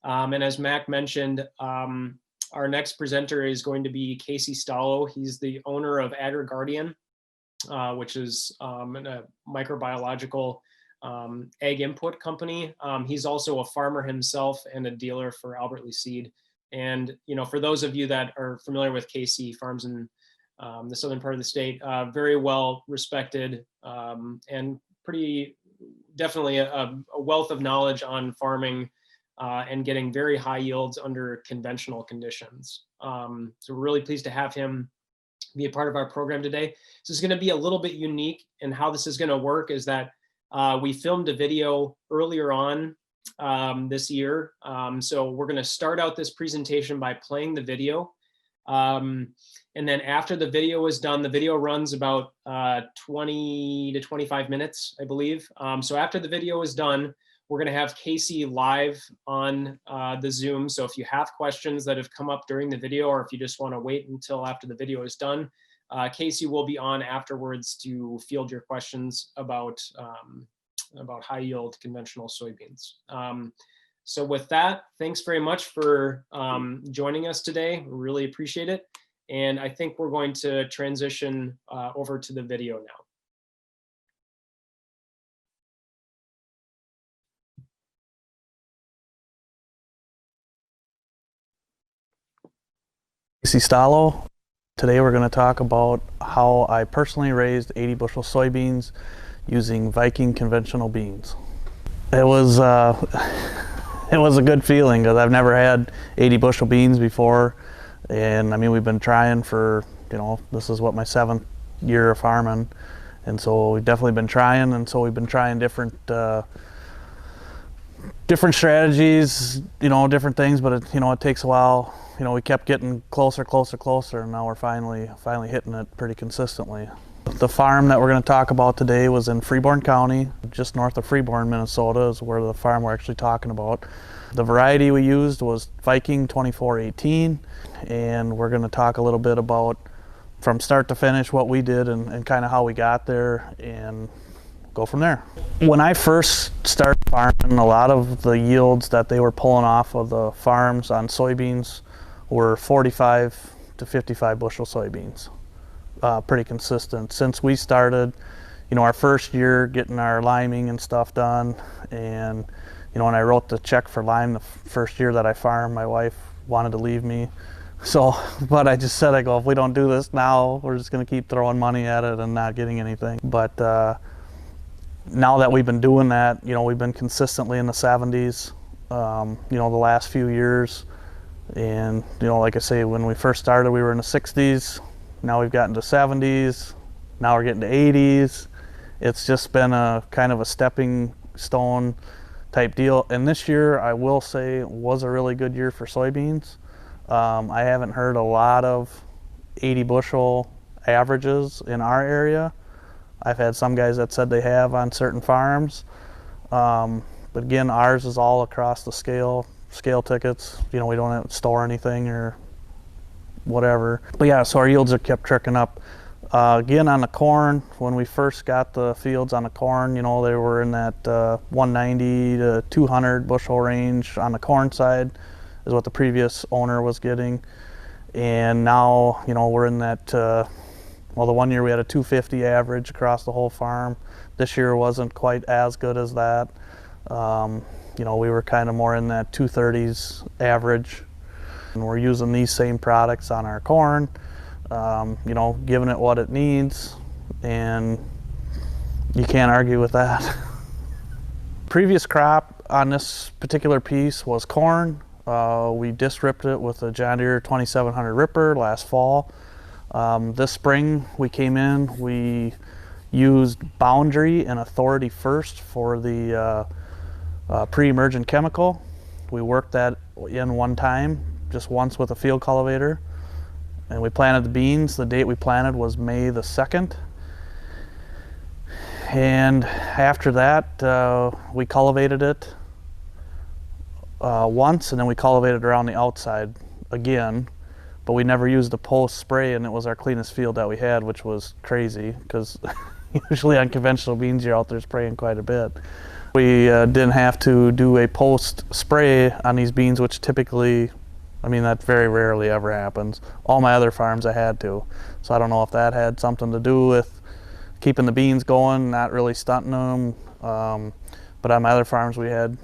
And as Mac mentioned, our next presenter is going to be Casey Staloch. He's the owner of AgriGuardian, which is a microbiological ag input company. He's also a farmer himself and a dealer for Albert Lee Seed. And for those of you that are familiar with Casey, farms in the southern part of the state, very well respected and pretty definitely a wealth of knowledge on farming and getting very high yields under conventional conditions. So we're really pleased to have him be a part of our program today. This is going to be a little bit unique, and how this is going to work is that we filmed a video earlier on this year. So we're going to start out this presentation by playing the video. And then after the video is done, the video runs about 20 to 25 minutes, I believe. So after the video is done, we're going to have Casey live on the Zoom. So if you have questions that have come up during the video, or if you just want to wait until after the video is done, Casey will be on afterwards to field your questions about high yield conventional soybeans. So with that, thanks very much for joining us today. We really appreciate it. And I think we're going to transition over to the video now. Casey Staloch. Today we're going to talk about how I personally raised 80 bushel soybeans using Viking conventional beans. It was a good feeling because I've never had 80 bushel beans before, and I mean we've been trying for, this is what, my 7th year of farming, and so we've definitely been trying, and so we've been trying different strategies, different things, but it takes a while. We kept getting closer, and now we're finally hitting it pretty consistently. The farm that we're going to talk about today was in Freeborn County, just north of Freeborn, Minnesota is where the farm we're actually talking about. The variety we used was Viking 2418, and we're going to talk a little bit about, from start to finish, what we did and kind of how we got there, and go from there. When I first started farming, a lot of the yields that they were pulling off of the farms on soybeans were 45 to 55 bushel soybeans. Pretty consistent. Since we started, our first year getting our liming and stuff done, and when I wrote the check for lime the first year that I farmed, my wife wanted to leave me. So, but I just said, if we don't do this now, we're just going to keep throwing money at it and not getting anything. But now that we've been doing that, we've been consistently in the 70s, the last few years. And, like I say, when we first started, we were in the 60s. Now we've gotten to 70s. Now we're getting to 80s. It's just been a kind of a stepping stone type deal. And this year, I will say, was a really good year for soybeans. I haven't heard a lot of 80 bushel averages in our area. I've had some guys that said they have on certain farms. But again, ours is all across the scale tickets. We don't have to store anything or whatever. But yeah, so our yields have kept tricking up. Again, on the corn, when we first got the fields on the corn, they were in that 190 to 200 bushel range on the corn side is what the previous owner was getting. And now, we're in that, the one year we had a 250 average across the whole farm. This year wasn't quite as good as that. We were kind of more in that 230s average. And we're using these same products on our corn, giving it what it needs, and you can't argue with that. Previous crop on this particular piece was corn. We disc ripped it with a John Deere 2700 ripper last fall. This spring we came in, we used Boundary and Authority first for the pre-emergent chemical. We worked that in one time, just once with a field cultivator, and we planted the beans. The date we planted was May the 2nd, and after that we cultivated it once, and then we cultivated around the outside again, but we never used a post spray, and it was our cleanest field that we had, which was crazy because usually on conventional beans you're out there spraying quite a bit. We didn't have to do a post spray on these beans, which typically, I mean, that very rarely ever happens. All my other farms I had to. So I don't know if that had something to do with keeping the beans going, not really stunting them. But on my other farms we had,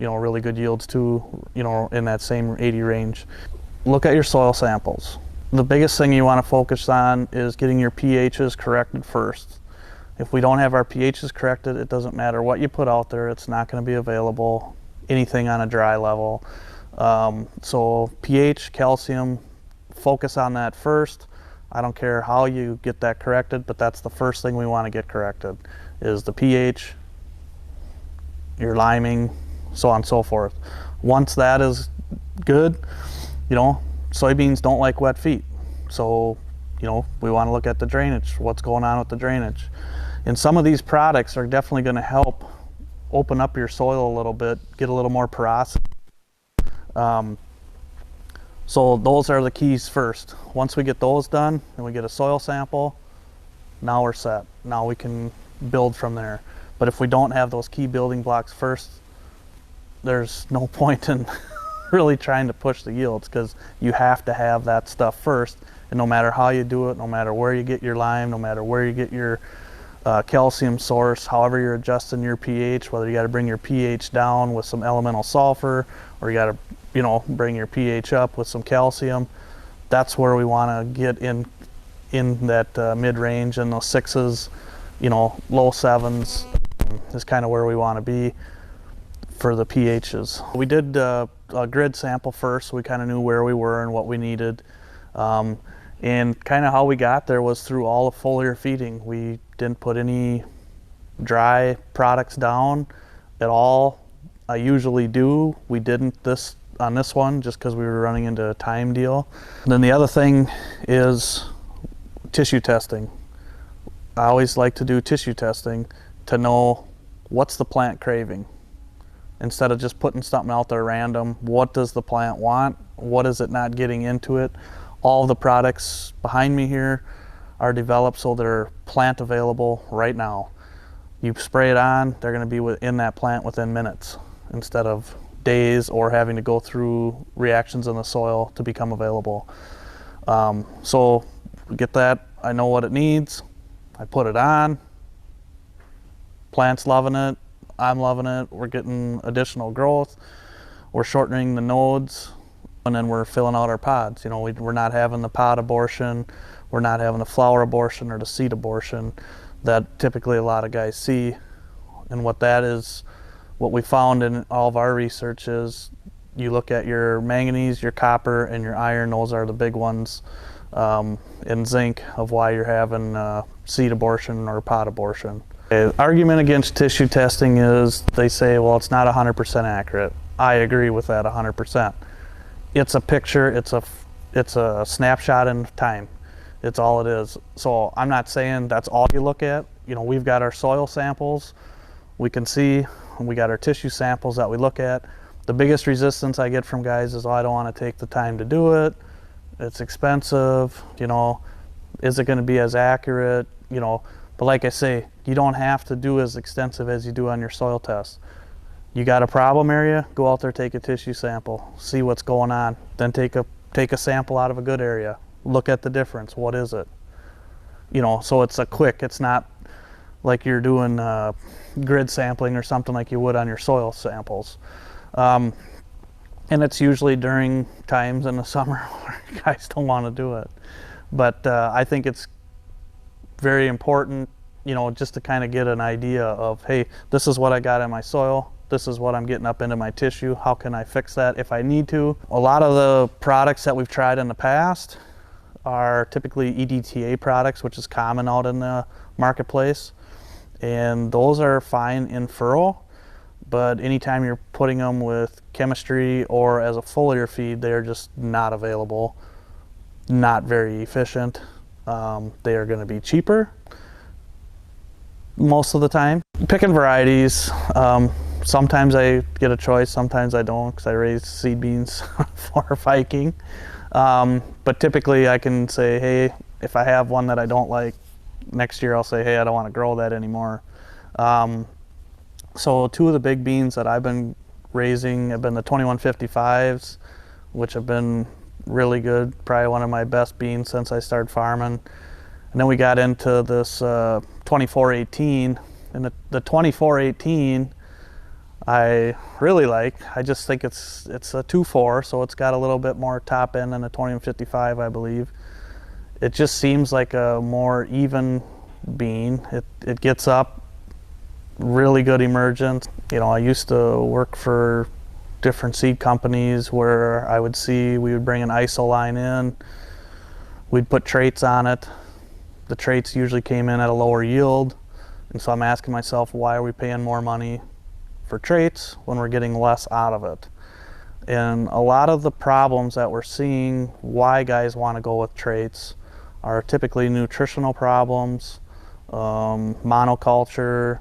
you know, really good yields too, you know, in that same 80 range. Look at your soil samples. The biggest thing you want to focus on is getting your pHs corrected first. If we don't have our pHs corrected, it doesn't matter what you put out there, it's not going to be available, anything on a dry level. So pH, calcium, focus on that first. I don't care how you get that corrected, but that's the first thing we want to get corrected, is the pH, your liming, so on and so forth. Once that is good, you know, soybeans don't like wet feet. So, you know, we want to look at the drainage, what's going on with the drainage. And some of these products are definitely going to help open up your soil a little bit, get a little more porosity. So those are the keys first. Once we get those done and we get a soil sample, now we're set. Now we can build from there. But if we don't have those key building blocks first, there's no point in really trying to push the yields, because you have to have that stuff first. And no matter how you do it, no matter where you get your lime, no matter where you get your calcium source, however you're adjusting your pH, whether you got to bring your pH down with some elemental sulfur, or you got to, you know, bring your pH up with some calcium, that's where we want to get in that mid-range, in those 6s, you know, low 7s is kind of where we want to be for the pHs. We did a grid sample first, so we kind of knew where we were and what we needed. And kind of how we got there was through all the foliar feeding. We didn't put any dry products down at all. I usually do. We didn't on this one just because we were running into a time deal. And then the other thing is tissue testing. I always like to do tissue testing to know what's the plant craving. Instead of just putting something out there random, what does the plant want? What is it not getting into it? All the products behind me here are developed so they're plant available right now. You spray it on, they're going to be in that plant within minutes instead of days or having to go through reactions in the soil to become available. So get that, I know what it needs, I put it on, plant's loving it, I'm loving it, we're getting additional growth, we're shortening the nodes, and then we're filling out our pods. You know, we're not having the pod abortion, we're not having the flower abortion or the seed abortion that typically a lot of guys see. And what that is, what we found in all of our research is, you look at your manganese, your copper, and your iron, those are the big ones, and zinc, of why you're having seed abortion or pod abortion. The argument against tissue testing is they say, well, it's not 100% accurate. I agree with that 100%. It's a picture, it's a snapshot in time. It's all it is. So I'm not saying that's all you look at. You know, we've got our soil samples, we can see, and we got our tissue samples that we look at. The biggest resistance I get from guys is, oh, I don't want to take the time to do it. It's expensive, you know, is it going to be as accurate, you know? But like I say, you don't have to do as extensive as you do on your soil test. You got a problem area, go out there, take a tissue sample, see what's going on, then take a sample out of a good area, look at the difference, what is it? You know, so it's it's not like you're doing grid sampling or something like you would on your soil samples. And it's usually during times in the summer where guys don't want to do it. But I think it's very important, you know, just to kind of get an idea of, hey, this is what I got in my soil, this is what I'm getting up into my tissue, how can I fix that if I need to? A lot of the products that we've tried in the past are typically EDTA products, which is common out in the marketplace. And those are fine in furrow, but anytime you're putting them with chemistry or as a foliar feed, they're just not available, not very efficient. They are going to be cheaper most of the time. Picking varieties, sometimes I get a choice, sometimes I don't, because I raise seed beans for Viking. But typically I can say, hey, if I have one that I don't like, next year I'll say, hey, I don't want to grow that anymore. So two of the big beans that I've been raising have been the 2155s, which have been really good, probably one of my best beans since I started farming. And then we got into this 2418, and the 2418 I really like. I just think it's a 2-4, so it's got a little bit more top end than the 2155, I believe. It just seems like a more even bean. It gets up, really good emergence. You know, I used to work for different seed companies where I would see, we would bring an ISO line in, we'd put traits on it. The traits usually came in at a lower yield, and so I'm asking myself, why are we paying more money for traits when we're getting less out of it? And a lot of the problems that we're seeing why guys want to go with traits are typically nutritional problems, monoculture,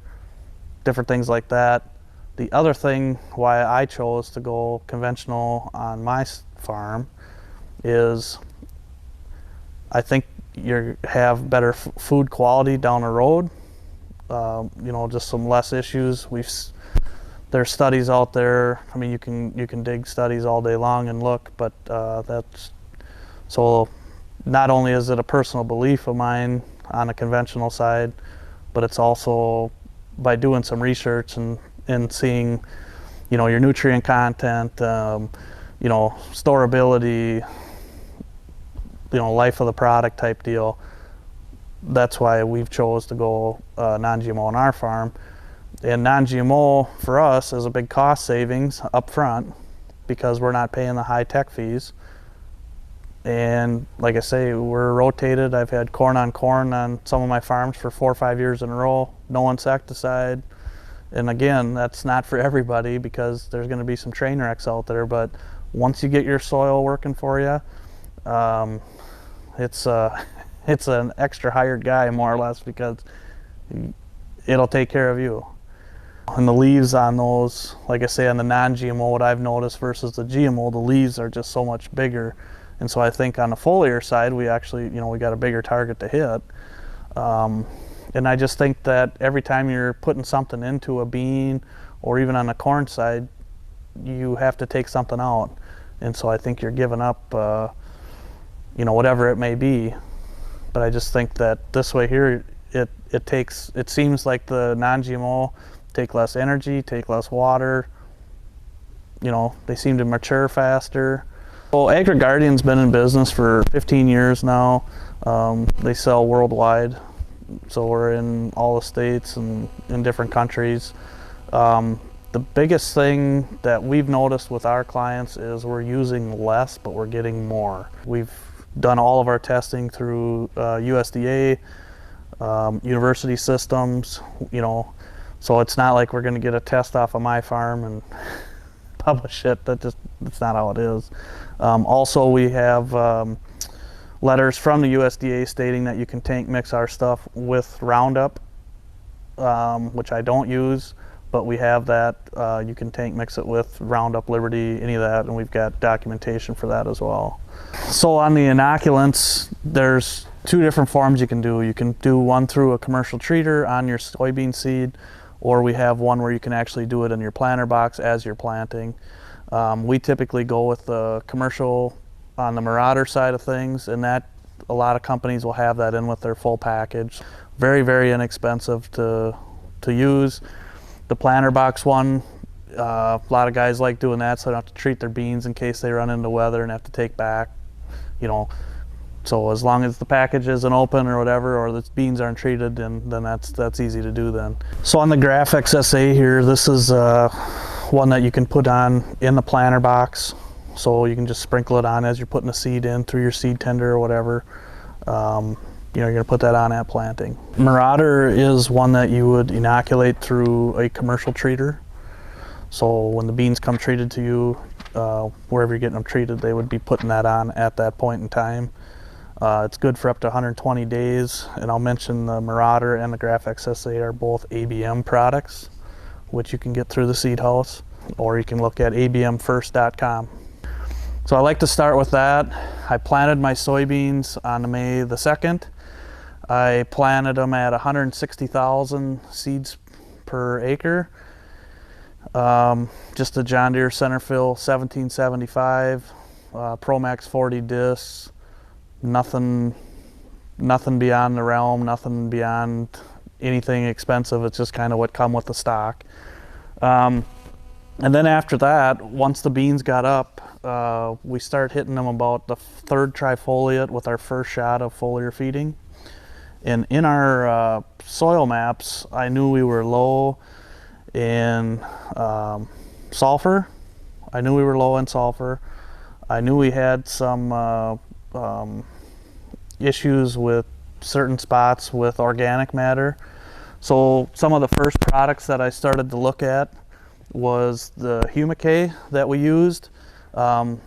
different things like that. The other thing why I chose to go conventional on my farm is I think you have better food quality down the road. You know, just some less issues. There's studies out there. I mean, you can dig studies all day long and look, but that's so. Not only is it a personal belief of mine on the conventional side, but it's also by doing some research and seeing, you know, your nutrient content, you know, storability, you know, life of the product type deal. That's why we've chose to go non-GMO on our farm. And non-GMO for us is a big cost savings up front because we're not paying the high tech fees. And like I say, we're rotated. I've had corn on some of my farms for 4 or 5 years in a row, no insecticide. And again, that's not for everybody because there's going to be some train wrecks out there, but once you get your soil working for you, it's an extra hired guy more or less because it'll take care of you. And the leaves on those, like I say, on the non-GMO, what I've noticed versus the GMO, the leaves are just so much bigger. And so I think on the foliar side, we actually, you know, we got a bigger target to hit. And I just think that every time you're putting something into a bean or even on the corn side, you have to take something out. And so I think you're giving up, you know, whatever it may be. But I just think that this way here, it seems like the non-GMO take less energy, take less water. You know, they seem to mature faster. Well, Acre Guardian's been in business for 15 years now. They sell worldwide, so we're in all the states and in different countries. The biggest thing that we've noticed with our clients is we're using less, but we're getting more. We've done all of our testing through USDA, university systems, you know, so it's not like we're going to get a test off of my farm and publish it. That's not how it is. Also, we have letters from the USDA stating that you can tank mix our stuff with Roundup, which I don't use, but we have that. You can tank mix it with Roundup, Liberty, any of that, and we've got documentation for that as well. So on the inoculants, there's 2 different forms you can do. You can do one through a commercial treater on your soybean seed, or we have one where you can actually do it in your planter box as you're planting. We typically go with the commercial on the Marauder side of things, and that a lot of companies will have that in with their full package. Very, very inexpensive to use. The planter box one, a lot of guys like doing that so they don't have to treat their beans in case they run into weather and have to take back, you know. So as long as the package isn't open or whatever, or the beans aren't treated, then that's easy to do then. So on the Graph XSA here, this is one that you can put on in the planter box. So you can just sprinkle it on as you're putting the seed in through your seed tender or whatever. You know, you're gonna put that on at planting. Marauder is one that you would inoculate through a commercial treater. So when the beans come treated to you, wherever you're getting them treated, they would be putting that on at that point in time. It's good for up to 120 days, and I'll mention the Marauder and the Graph XSA are both ABM products, which you can get through the seed house, or you can look at abmfirst.com. So I like to start with that. I planted my soybeans on May the 2nd. I planted them at 160,000 seeds per acre, Just a John Deere Centerfill 1775, Promax 40 discs, nothing beyond the realm, nothing beyond anything expensive. It's just kind of what come with the stock. And then after that, once the beans got up, we start hitting them about the third trifoliate with our first shot of foliar feeding. And in our soil maps, I knew we were low in sulfur. I knew we were low in sulfur. I knew we had some issues with certain spots with organic matter. So some of the first products that I started to look at was the humic that we used, and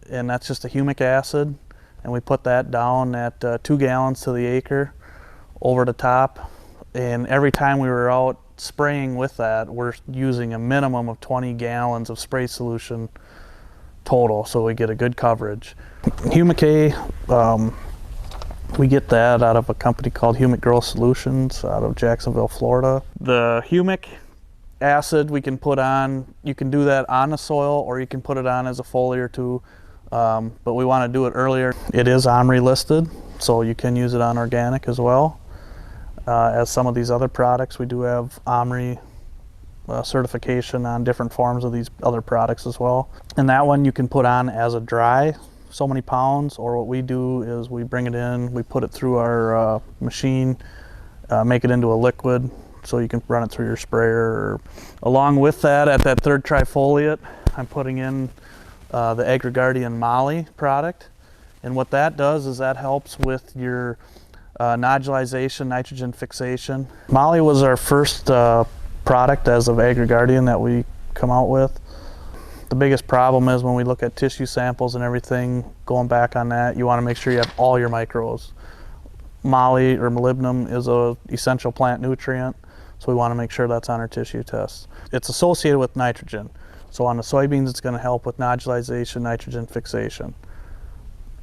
that's just a humic acid, and we put that down at 2 gallons to the acre over the top. And every time we were out spraying with that, we're using a minimum of 20 gallons of spray solution total, so we get a good coverage. Humic, we get that out of a company called Humic Growth Solutions out of Jacksonville, Florida. The humic acid we can put on, you can do that on the soil or you can put it on as a foliar too, but we want to do it earlier. It is OMRI listed, so you can use it on organic as well. As some of these other products, we do have OMRI certification on different forms of these other products as well. And that one you can put on as a dry, so many pounds, or what we do is we bring it in, we put it through our machine, make it into a liquid so you can run it through your sprayer. Along with that, at that third trifoliate, I'm putting in the AgriGuardian Molly product. And what that does is that helps with your nodulization, nitrogen fixation. Molly was our first product as of AgriGuardian that we come out with. The biggest problem is when we look at tissue samples and everything, going back on that, you want to make sure you have all your micros. Moly or molybdenum is a essential plant nutrient, so we want to make sure that's on our tissue tests. It's associated with nitrogen. So on the soybeans, it's going to help with nodulization, nitrogen fixation.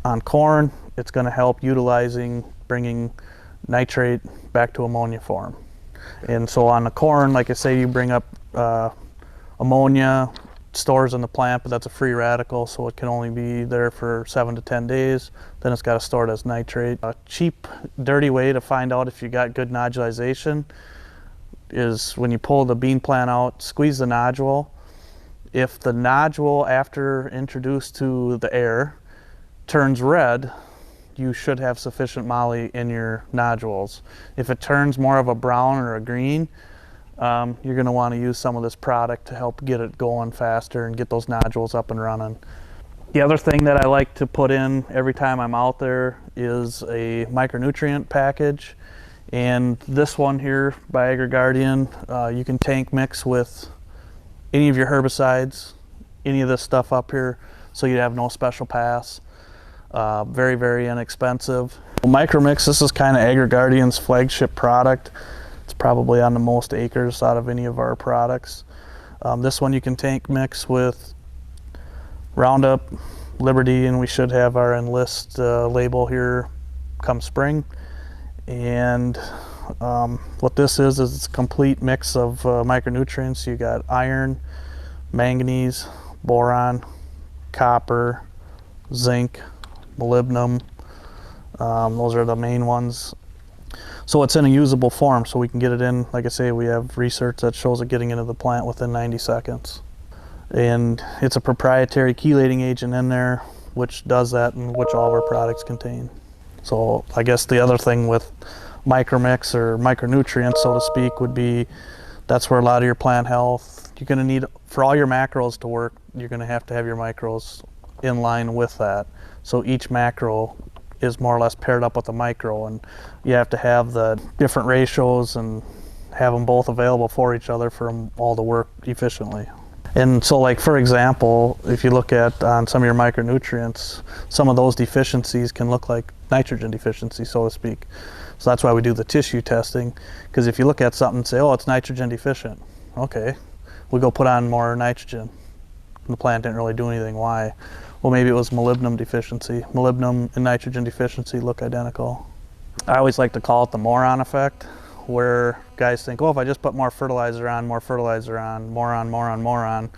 On corn, it's going to help bringing nitrate back to ammonia form. And so on the corn, like I say, you bring up ammonia, stores in the plant, but that's a free radical, so it can only be there for 7 to 10 days. Then it's got to store it as nitrate. A cheap, dirty way to find out if you got good nodulization is when you pull the bean plant out, squeeze the nodule. If the nodule, after introduced to the air, turns red, you should have sufficient moly in your nodules. If it turns more of a brown or a green, you're going to want to use some of this product to help get it going faster and get those nodules up and running. The other thing that I like to put in every time I'm out there is a micronutrient package. And this one here by AgriGuardian, you can tank mix with any of your herbicides, any of this stuff up here, so you have no special pass. Very, very inexpensive. Micromix, this is kind of AgriGuardian's flagship product. It's probably on the most acres out of any of our products. This one you can tank mix with Roundup, Liberty, and we should have our Enlist label here come spring. And what this is it's a complete mix of micronutrients. You got iron, manganese, boron, copper, zinc, molybdenum. Those are the main ones. So it's in a usable form, so we can get it in. Like I say, we have research that shows it getting into the plant within 90 seconds. And it's a proprietary chelating agent in there, which does that and which all of our products contain. So I guess the other thing with micromix or micronutrients, so to speak, would be that's where a lot of your plant health, you're going to need, for all your macros to work, you're going to have your micros in line with that. So each macro is more or less paired up with a micro, and you have to have the different ratios and have them both available for each other for them all to work efficiently. And so, like, for example, if you look at on some of your micronutrients, some of those deficiencies can look like nitrogen deficiency, so to speak. So that's why we do the tissue testing, because if you look at something and say, oh, it's nitrogen deficient, okay, we go put on more nitrogen. The plant didn't really do anything. Why? Well, maybe it was molybdenum deficiency. Molybdenum and nitrogen deficiency look identical. I always like to call it the moron effect. where guys think, oh, if I just put more fertilizer on, more on,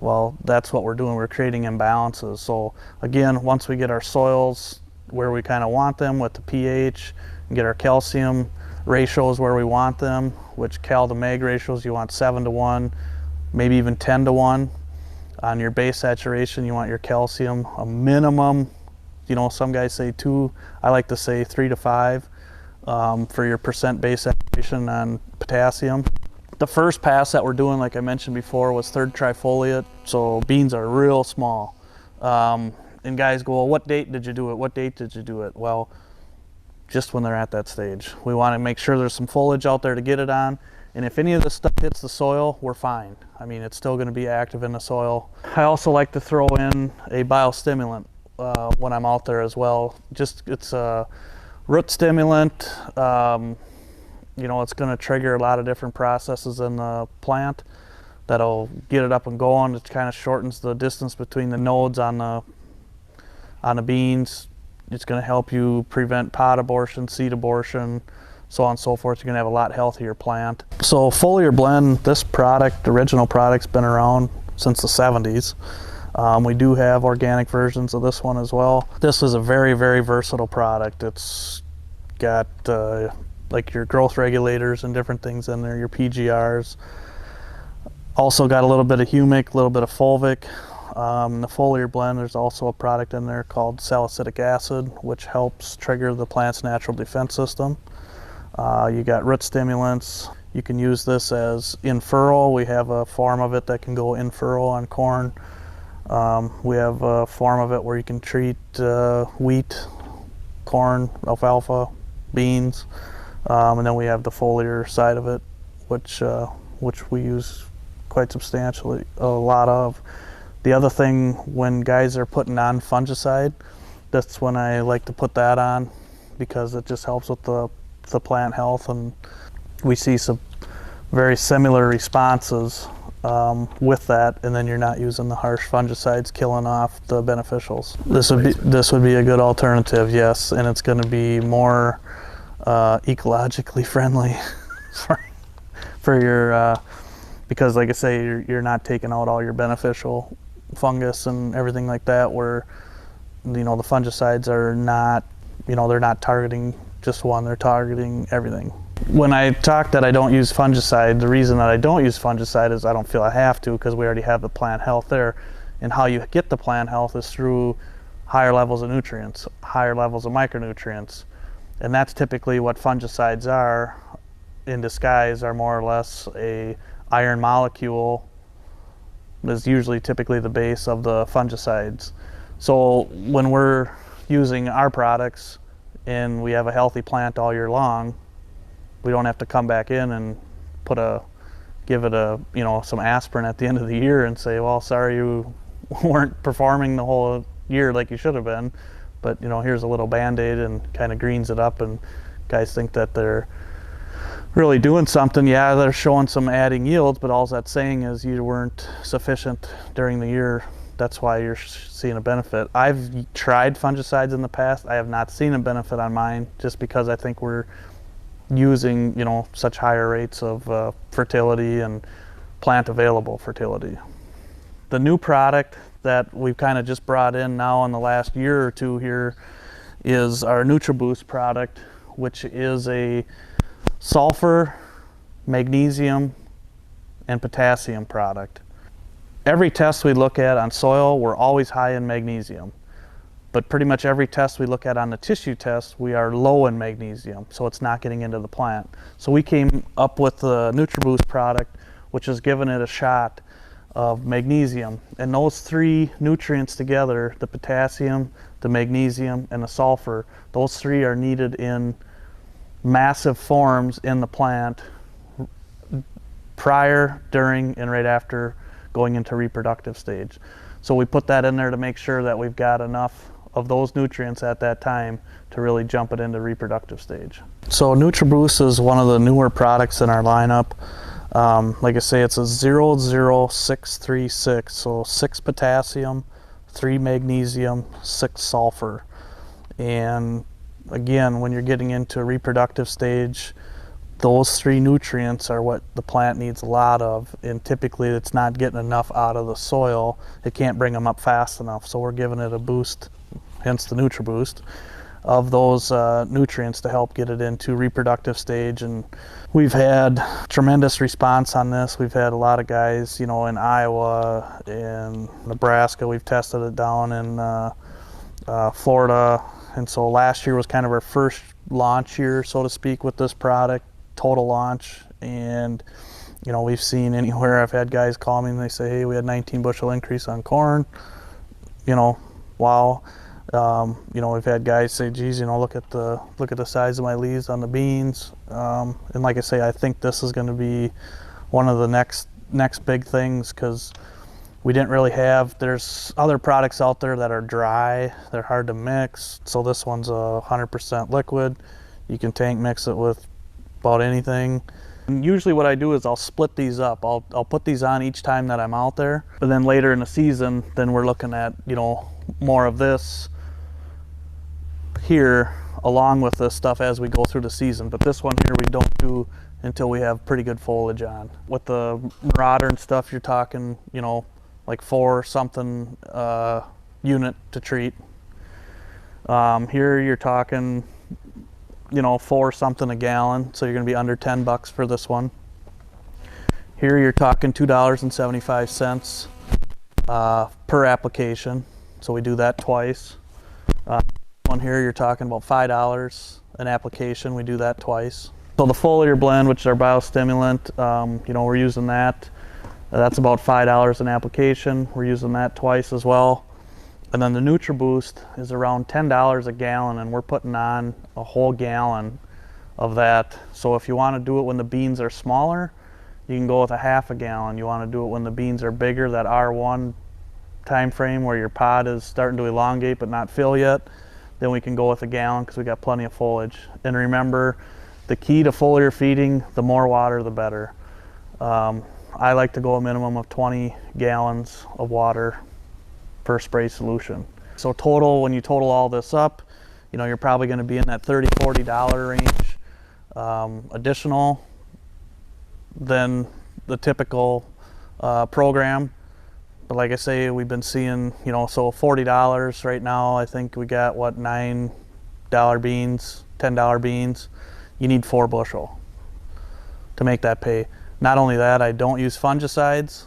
well, that's what we're doing. We're creating imbalances. So again, once we get our soils where we kind of want them with the pH, and get our calcium ratios where we want them, which cal to mag ratios, you want 7:1, maybe even 10:1. On your base saturation, you want your calcium a minimum, you know, some guys say 2, I like to say 3 to 5 for your percent base saturation on potassium. The first pass that we're doing, like I mentioned before, was 3rd trifoliate, so beans are real small. And guys go, well, what date did you do it? What date did you do it? Well, just when they're at that stage. We want to make sure there's some foliage out there to get it on. And if any of this stuff hits the soil, we're fine. I mean, it's still going to be active in the soil. I also like to throw in a biostimulant when I'm out there as well. It's a root stimulant. You know, it's going to trigger a lot of different processes in the plant that'll get it up and going. It kind of shortens the distance between the nodes on the beans. It's going to help you prevent pod abortion, seed abortion, so on and so forth. You're going to have a lot healthier plant. So Foliar Blend, this product, the original product's been around since the 70s. We do have organic versions of this one as well. This is a very, very versatile product. It's got like your growth regulators and different things in there, your PGRs. Also got a little bit of humic, a little bit of fulvic. The Foliar Blend, there's also a product in there called salicylic acid, which helps trigger the plant's natural defense system. You got root stimulants. You can use this as in furrow. We have a form of it that can go in furrow on corn. We have a form of it where you can treat wheat, corn, alfalfa, beans. And then we have the foliar side of it, which we use quite substantially, a lot of. The other thing, when guys are putting on fungicide, that's when I like to put that on, because it just helps with the plant health, and we see some very similar responses with that, and then you're not using the harsh fungicides killing off the beneficials. This would be a good alternative, yes, and it's going to be more ecologically friendly for your because, like I say, you're not taking out all your beneficial fungus and everything like that, where, you know, the fungicides are not, you know, they're not targeting just one, they're targeting everything. When I talk that I don't use fungicide, the reason that I don't use fungicide is I don't feel I have to, because we already have the plant health there. And how you get the plant health is through higher levels of nutrients, higher levels of micronutrients. And that's typically what fungicides are in disguise, are more or less a iron molecule is usually typically the base of the fungicides. So when we're using our products and we have a healthy plant all year long, we don't have to come back in and give it a, you know, some aspirin at the end of the year and say, well, sorry, you weren't performing the whole year like you should have been, but, you know, here's a little Band-Aid, and kind of greens it up, and guys think that they're really doing something. Yeah, they're showing some adding yields, but all that's saying is you weren't sufficient during the year. That's why you're seeing a benefit. I've tried fungicides in the past. I have not seen a benefit on mine, just because I think we're using, you know, such higher rates of fertility and plant available fertility. The new product that we've kind of just brought in now in the last year or two here is our Nutriboost product, which is a sulfur, magnesium, and potassium product. Every test we look at on soil, we're always high in magnesium. But pretty much every test we look at on the tissue test, we are low in magnesium, so it's not getting into the plant. So we came up with the Nutriboost product, which has given it a shot of magnesium. And those three nutrients together, the potassium, the magnesium, and the sulfur, those three are needed in massive forms in the plant prior, during, and right after going into reproductive stage. So we put that in there to make sure that we've got enough of those nutrients at that time to really jump it into reproductive stage. So Nutriboost is one of the newer products in our lineup. Like I say, it's a 00636, so 6 potassium, 3 magnesium, 6 sulfur. And again, when you're getting into a reproductive stage, those three nutrients are what the plant needs a lot of, and typically it's not getting enough out of the soil. It can't bring them up fast enough, so we're giving it a boost, hence the Nutriboost, of those nutrients to help get it into reproductive stage. And we've had tremendous response on this. We've had a lot of guys, you know, in Iowa, in Nebraska. We've tested it down in Florida, and so last year was kind of our first launch year, so to speak, with this product, total launch. And you know, we've seen anywhere, I've had guys call me and they say, hey, we had 19 bushel increase on corn, you know, wow. You know, we've had guys say, geez, you know, look at the size of my leaves on the beans. And like I say, I think this is going to be one of the next big things, because we didn't really have, there's other products out there that are dry, they're hard to mix. So this one's 100% liquid. You can tank mix it with about anything. And usually what I do is I'll split these up. I'll put these on each time that I'm out there. But then later in the season, then we're looking at, you know, more of this here along with this stuff as we go through the season. But this one here we don't do until we have pretty good foliage on. With the Marauder and stuff, you're talking, you know, like 4 something unit to treat. Here you're talking, you know, 4 something a gallon, so you're going to be under $10 for this one. Here you're talking $2.75 per application, so we do that twice. One here you're talking about $5 an application, we do that twice. So the Foliar Blend, which is our biostimulant, you know, we're using that. That's about $5 an application. We're using that twice as well. And then the Nutriboost is around $10 a gallon, and we're putting on a whole gallon of that. So if you want to do it when the beans are smaller, you can go with a half a gallon. You want to do it when the beans are bigger, that R1 time frame where your pod is starting to elongate but not fill yet, then we can go with a gallon because we got plenty of foliage. And remember, the key to foliar feeding, the more water the better. I like to go a minimum of 20 gallons of water per spray solution. So total, when you total all this up, you know, you're probably going to be in that $30, $40 range additional than the typical program. But like I say, we've been seeing, you know, so $40 right now. I think we got, what, $9 beans, $10 beans. You need 4 bushel to make that pay. Not only that, I don't use fungicides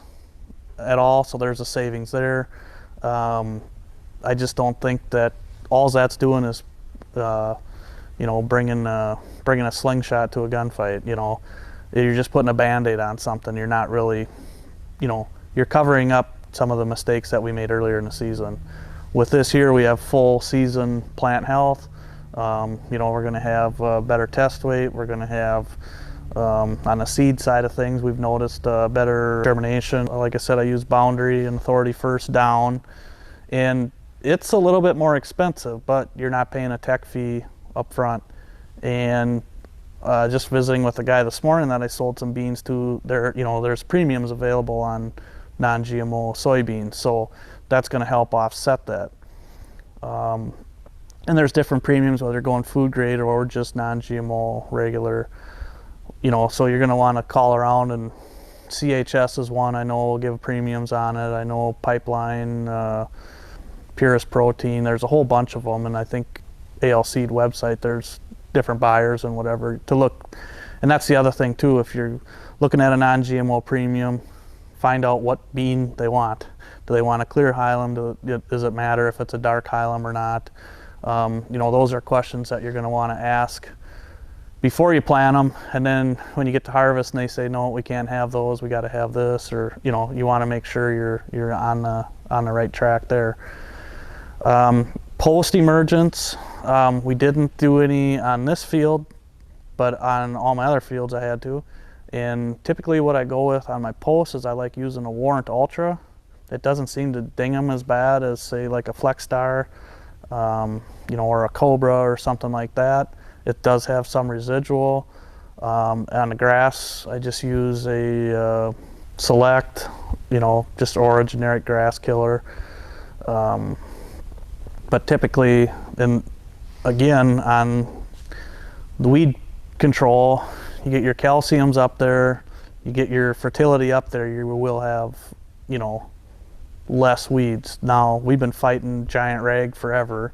at all, so there's a savings there. I just don't think that all that's doing is, you know, bringing a slingshot to a gunfight. You know, you're just putting a Band-Aid on something. You're not really, you know, you're covering up some of the mistakes that we made earlier in the season. With this here, we have full season plant health. You know, we're going to have better test weight. We're going to have, on the seed side of things, we've noticed better germination. Like I said, I use Boundary and Authority first down, and it's a little bit more expensive, but you're not paying a tech fee up front. And just visiting with a guy this morning that I sold some beans to, there, you know, there's premiums available on non-GMO soybeans, so that's going to help offset that. And there's different premiums, whether you're going food grade or just non-GMO regular. You know, so you're going to want to call around, and CHS is one I know will give premiums on it. I know Pipeline, Purest Protein, there's a whole bunch of them, and I think AL Seed website, there's different buyers and whatever to look. And that's the other thing too, if you're looking at a non-GMO premium, find out what bean they want. Do they want a clear hilum? Does it matter if it's a dark hilum or not? You know, those are questions that you're going to want to ask before you plant them. And then when you get to harvest and they say, no, we can't have those, we got to have this, or, you know, you want to make sure you're on the right track there. Post emergence, we didn't do any on this field, but on all my other fields I had to. And typically what I go with on my posts is I like using a Warrant Ultra. It doesn't seem to ding them as bad as, say, like a Flex Star, you know, or a Cobra or something like that. It does have some residual. On the grass, I just use a Select, you know, just or a generic grass killer. But typically, and again, on the weed control, you get your calciums up there, you get your fertility up there, you will have, you know, less weeds. Now, we've been fighting giant rag forever,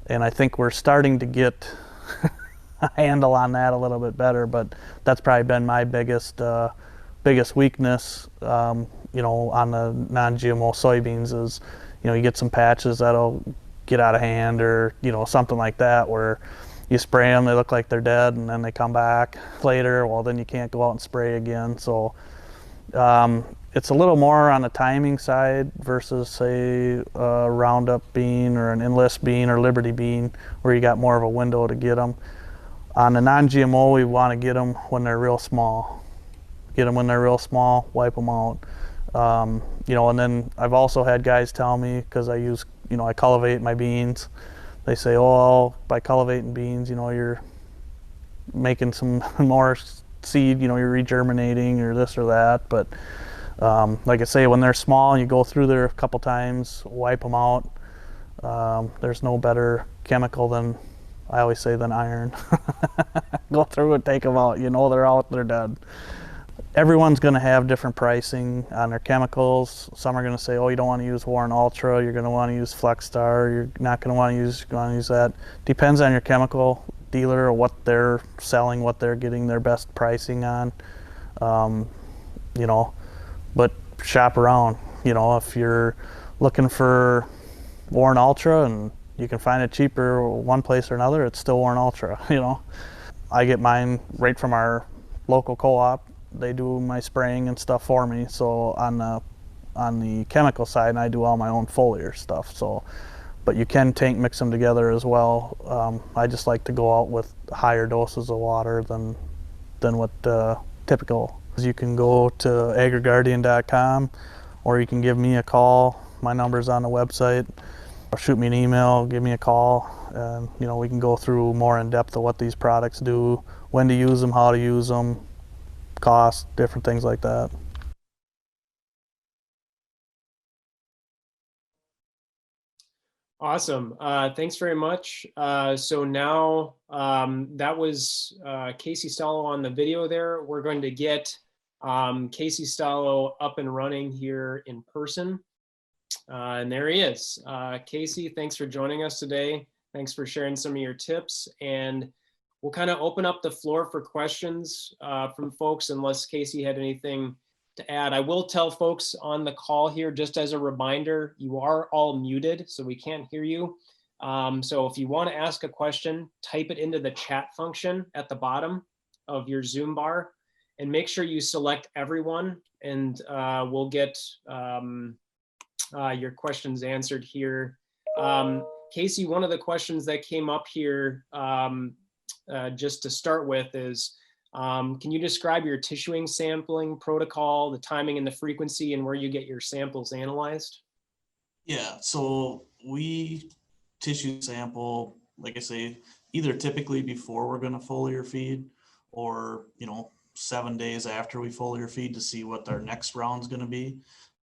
and I think we're starting to get a handle on that a little bit better, but that's probably been my biggest weakness, you know, on the non-GMO soybeans is, you know, you get some patches that'll get out of hand, or, you know, something like that, where you spray them, they look like they're dead, and then they come back later. Well, then you can't go out and spray again. So it's a little more on the timing side versus, say, a Roundup bean or an Enlist bean or Liberty bean, where you got more of a window to get them. On the non-GMO, we want to get them when they're real small. Get them when they're real small, wipe them out. You know, and then I've also had guys tell me, because I use, you know, I cultivate my beans. They say, oh, by cultivating beans, you know, you're making some more seed, you know, you're regerminating or this or that. But like I say, when they're small and you go through there a couple times, wipe them out. There's no better chemical than, I always say, than iron. Go through and take them out. You know they're out, they're dead. Everyone's going to have different pricing on their chemicals. Some are going to say, oh, you don't want to use Warren Ultra, you're going to want to use Flexstar, you're not going to want to use that. Depends on your chemical dealer or what they're selling, what they're getting their best pricing on. You know, but shop around. You know, if you're looking for Warren Ultra and you can find it cheaper one place or another, it's still Warren Ultra, you know. I get mine right from our local co-op. They do my spraying and stuff for me. So on the chemical side, and I do all my own foliar stuff. So, but you can tank mix them together as well. I just like to go out with higher doses of water than what typical. You can go to agriguardian.com, or you can give me a call. My number's on the website. Or shoot me an email, give me a call, and you know, we can go through more in depth of what these products do, when to use them, how to use them, cost, different things like that. Awesome. Thanks very much. So now that was Casey Staloch on the video there. We're going to get Casey Staloch up and running here in person. And there he is. Casey, thanks for joining us today. Thanks for sharing some of your tips. And we'll kind of open up the floor for questions from folks, unless Casey had anything to add. I will tell folks on the call here, just as a reminder, you are all muted, so we can't hear you. So if you want to ask a question, type it into the chat function at the bottom of your Zoom bar, and make sure you select everyone, and we'll get your questions answered here. Casey, one of the questions that came up here, just to start with, is can you describe your tissuing sampling protocol, the timing and the frequency, and where you get your samples analyzed? Yeah, so we tissue sample, like I say, either typically before we're going to foliar feed, or, you know, 7 days after we foliar feed to see what our next round's going to be.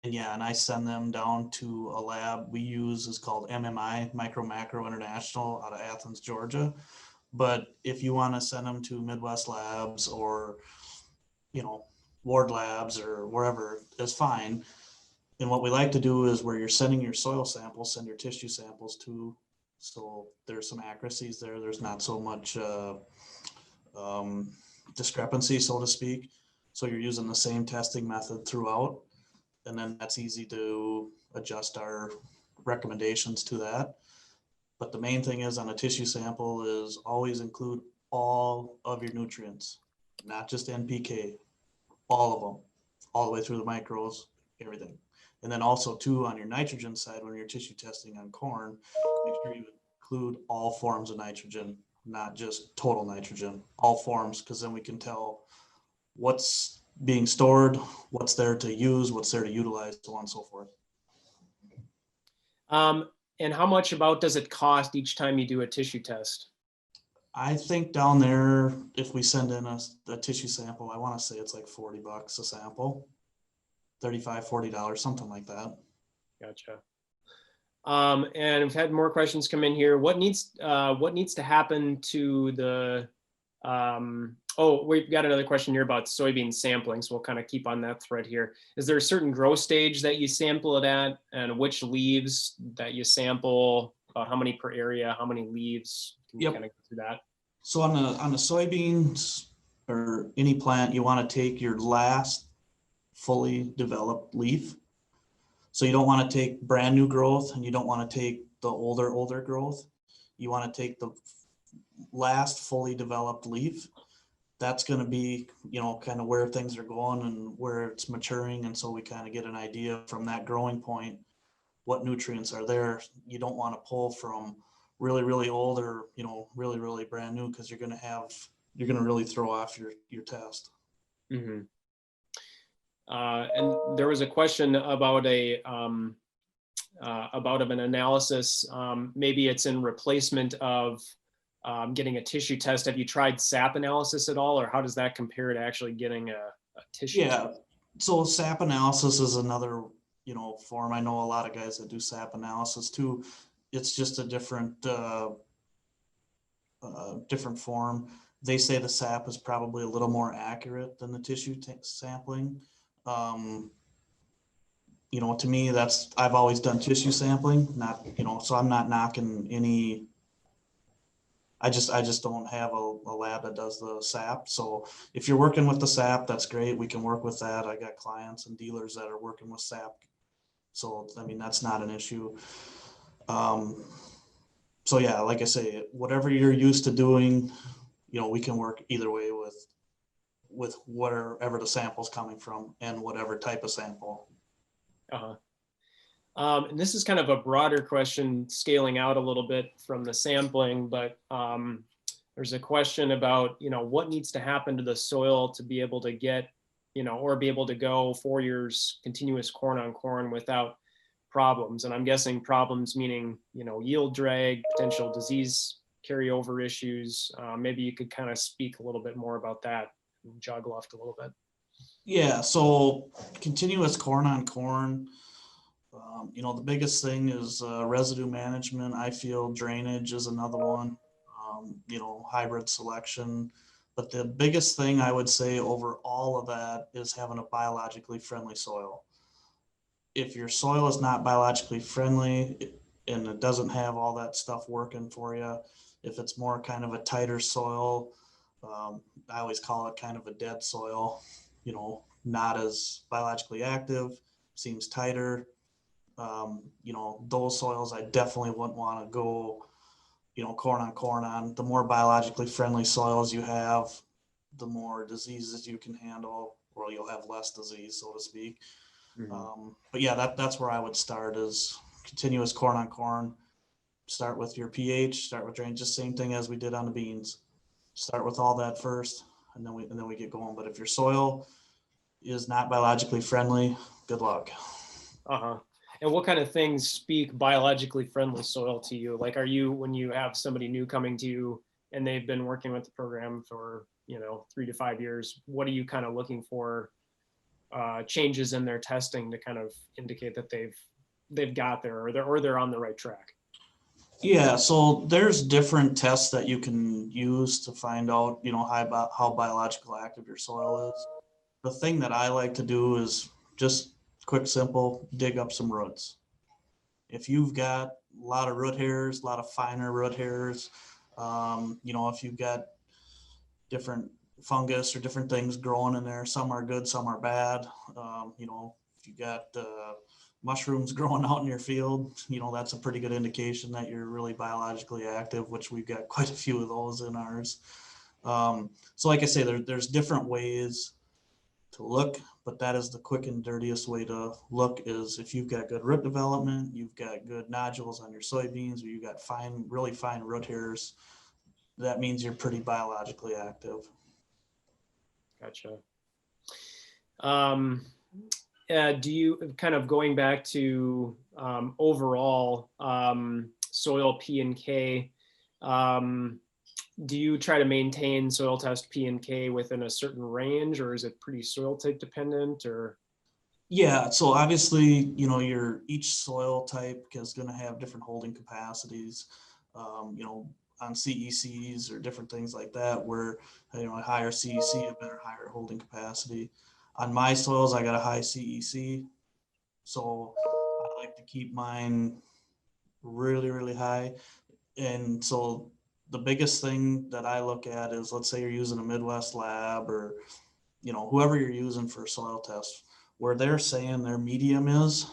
And yeah, and I send them down to a lab we use, is called MMI, Micro Macro International, out of Athens, Georgia. But if you want to send them to Midwest Labs or, you know, Ward Labs or wherever, is fine. And what we like to do is, where you're sending your soil samples, send your tissue samples to, so there's some accuracies there. There's not so much discrepancy, so to speak. So you're using the same testing method throughout. And then that's easy to adjust our recommendations to that. But the main thing is, on a tissue sample, is always include all of your nutrients, not just NPK, all of them, all the way through the micros, everything. And then also too, on your nitrogen side, when you're tissue testing on corn, make sure you include all forms of nitrogen, not just total nitrogen, all forms, because then we can tell what's being stored, what's there to use, what's there to utilize, so on and so forth. And how much about does it cost each time you do a tissue test? I think down there, if we send in a tissue sample, I want to say it's like $40 a sample, $35, $40, something like that. Gotcha. And we've had more questions come in here. What needs to happen to the Oh, we've got another question here about soybean sampling, so we'll kind of keep on that thread here. Is there a certain growth stage that you sample it at, and which leaves that you sample, about how many per area, how many leaves? Can you Yep. kind of go through that? So on the soybeans or any plant, you want to take your last fully developed leaf. So you don't want to take brand new growth, and you don't want to take the older growth. You want to take the last fully developed leaf. That's going to be, kind of where things are going and where it's maturing. And so we kind of get an idea from that growing point, what nutrients are there. You don't want to pull from really, really old or, really, really brand new, because you're going to really throw off your test. Mm-hmm. And there was a question about an analysis. Maybe it's in replacement of getting a tissue test. Have you tried Sap Analysis at all, or how does that compare to actually getting a tissue test? So Sap Analysis is another, form. I know a lot of guys that do Sap Analysis too. It's just a different form. They say the Sap is probably a little more accurate than the tissue sampling. To me, I've always done tissue sampling, not, so I'm not knocking any. I just don't have a lab that does the Sap. So if you're working with the Sap, that's great. We can work with that. I got clients and dealers that are working with Sap. So, that's not an issue. So yeah, like I say, whatever you're used to doing, we can work either way with wherever the sample's coming from and whatever type of sample. Uh-huh. And this is kind of a broader question, scaling out a little bit from the sampling, but there's a question about, what needs to happen to the soil to be able to get, or be able to go 4 years continuous corn on corn without problems. And I'm guessing problems meaning, yield drag, potential disease carryover issues. Maybe you could kind of speak a little bit more about that, jog left a little bit. Yeah, so continuous corn on corn. The biggest thing is residue management. I feel drainage is another one, hybrid selection. But the biggest thing I would say over all of that is having a biologically friendly soil. If your soil is not biologically friendly and it doesn't have all that stuff working for you, if it's more kind of a tighter soil, I always call it kind of a dead soil, not as biologically active, seems tighter. Those soils I definitely wouldn't want to go, corn on corn on. The more biologically friendly soils you have, the more diseases you can handle, or you'll have less disease, so to speak. Mm-hmm. But yeah, that's where I would start, is continuous corn on corn. Start with your pH, start with drainage, just same thing as we did on the beans. Start with all that first, and then we get going. But if your soil is not biologically friendly, good luck. Uh-huh. And what kind of things speak biologically friendly soil to you? Like, when you have somebody new coming to you and they've been working with the program for, 3 to 5 years, what are you kind of looking for changes in their testing to kind of indicate that they've got there, or they're on the right track? Yeah, so there's different tests that you can use to find out, how biological active your soil is. The thing that I like to do is just quick, simple, dig up some roots. If you've got a lot of root hairs, a lot of finer root hairs, if you've got different fungus or different things growing in there, some are good, some are bad. If you got mushrooms growing out in your field, that's a pretty good indication that you're really biologically active, which we've got quite a few of those in ours. So like I say, there's different ways to look, but that is the quick and dirtiest way to look, is if you've got good root development, you've got good nodules on your soybeans, or you've got really fine root hairs, that means you're pretty biologically active. Gotcha. Do you, kind of going back to overall soil P and K, do you try to maintain soil test P and K within a certain range, or is it pretty soil type dependent, or? Yeah, so obviously, each soil type is going to have different holding capacities. on CECs or different things like that, where, you know, a higher CEC, a better higher holding capacity. On my soils, I got a high CEC, so I like to keep mine really, really high. And so the biggest thing that I look at is, let's say you're using a Midwest lab, or, you know, whoever you're using for soil tests, where they're saying their medium is,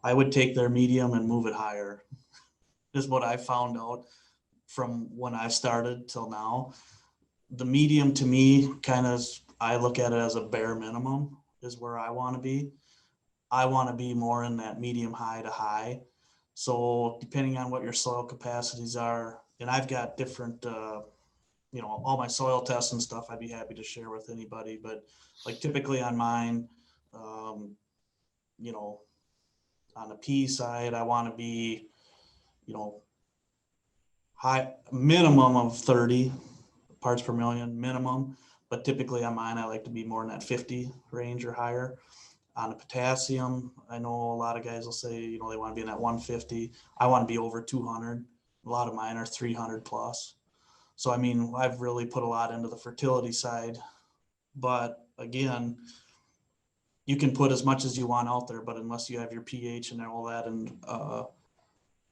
I would take their medium and move it higher, is what I found out from when I started till now. The medium to me kind of, I look at it as a bare minimum is where I want to be. I want to be more in that medium high to high. So depending on what your soil capacities are, and I've got different, you know, all my soil tests and stuff, I'd be happy to share with anybody. But like typically on mine, you know, on the P side, I want to be, you know, high minimum of 30 parts per million minimum. But typically on mine, I like to be more in that 50 range or higher. On the potassium, I know a lot of guys will say, you know, they want to be in that 150. I want to be over 200. A lot of mine are 300 plus. So, I mean, I've really put a lot into the fertility side. But again, you can put as much as you want out there, but unless you have your pH and all that and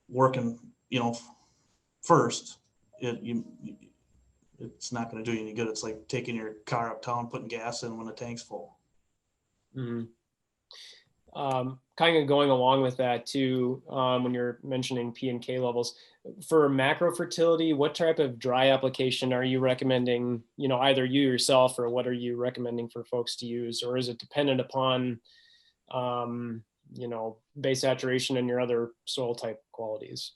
working, you know, first, it's not going to do you any good. It's like taking your car uptown, putting gas in when the tank's full. Mm-hmm. Kind of going along with that too, when you're mentioning P and K levels for macro fertility, what type of dry application are you recommending? You know, either you yourself, or what are you recommending for folks to use, or is it dependent upon, you know, base saturation and your other soil type qualities?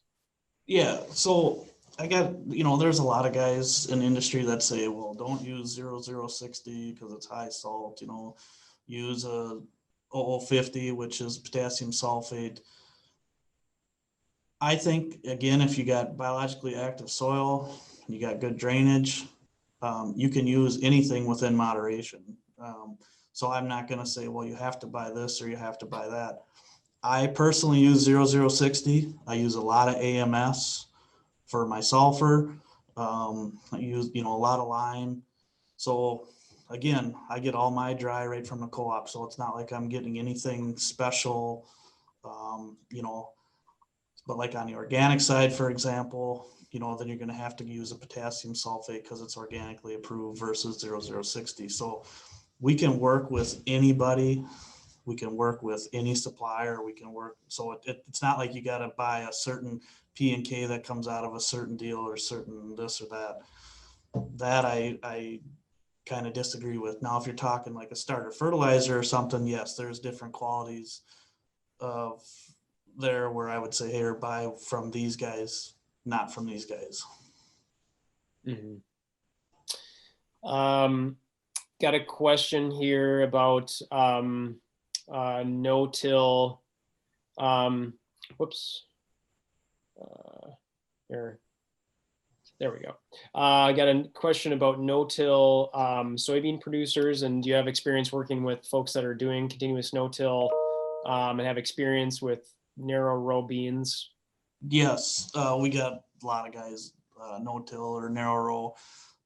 Yeah, so I got, you know, there's a lot of guys in the industry that say, well, don't use 0060 because it's high salt, you know, use a 0050, which is potassium sulfate. I think, again, if you got biologically active soil, you got good drainage, you can use anything within moderation. So I'm not going to say, well, you have to buy this or you have to buy that. I personally use 0060. I use a lot of AMS for my sulfur. I use, you know, a lot of lime. So again, I get all my dry right from the co-op. So it's not like I'm getting anything special, you know, but like on the organic side, for example, you know, then you're going to have to use a potassium sulfate because it's organically approved versus 0060. So we can work with anybody. We can work with any supplier. We can work. So it's not like you got to buy a certain P and K that comes out of a certain deal or certain this or that. That I kind of disagree with. Now, if you're talking like a starter fertilizer or something, yes, there's different qualities of there where I would say, hey, or buy from these guys, not from these guys. Mm-hmm. Got a question here about no-till. Whoops. There we go. I got a question about no-till soybean producers, and do you have experience working with folks that are doing continuous no-till and have experience with narrow row beans? Yes, we got a lot of guys no-till or narrow row.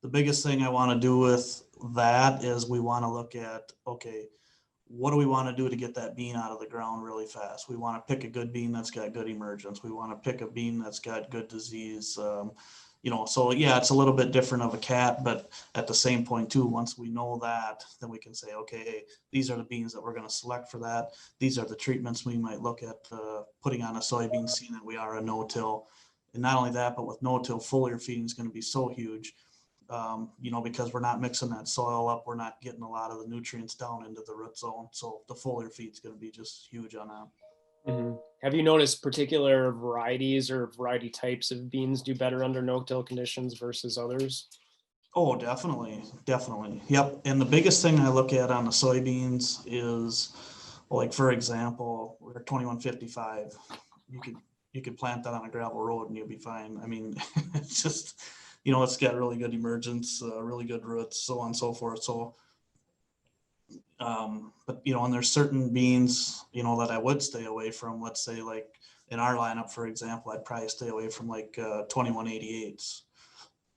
The biggest thing I want to do with that is we want to look at, okay, what do we want to do to get that bean out of the ground really fast? We want to pick a good bean that's got good emergence. We want to pick a bean that's got good disease. You know, so yeah, it's a little bit different of a cat, but at the same point too, once we know that, then we can say, okay, hey, these are the beans that we're going to select for that. These are the treatments we might look at putting on a soybean, seeing that we are a no-till. And not only that, but with no-till, foliar feeding is going to be so huge. You know, because we're not mixing that soil up, we're not getting a lot of the nutrients down into the root zone. So the foliar feed is going to be just huge on that. Mm-hmm. Have you noticed particular varieties or variety types of beans do better under no-till conditions versus others? Oh, definitely. Definitely. Yep. And the biggest thing I look at on the soybeans is, like, for example, we're 2155. You could plant that on a gravel road and you'll be fine. I mean, it's just, you know, it's got really good emergence, really good roots, so on and so forth. So, but, you know, and there's certain beans, you know, that I would stay away from, let's say like in our lineup, for example, I'd probably stay away from like 2188s,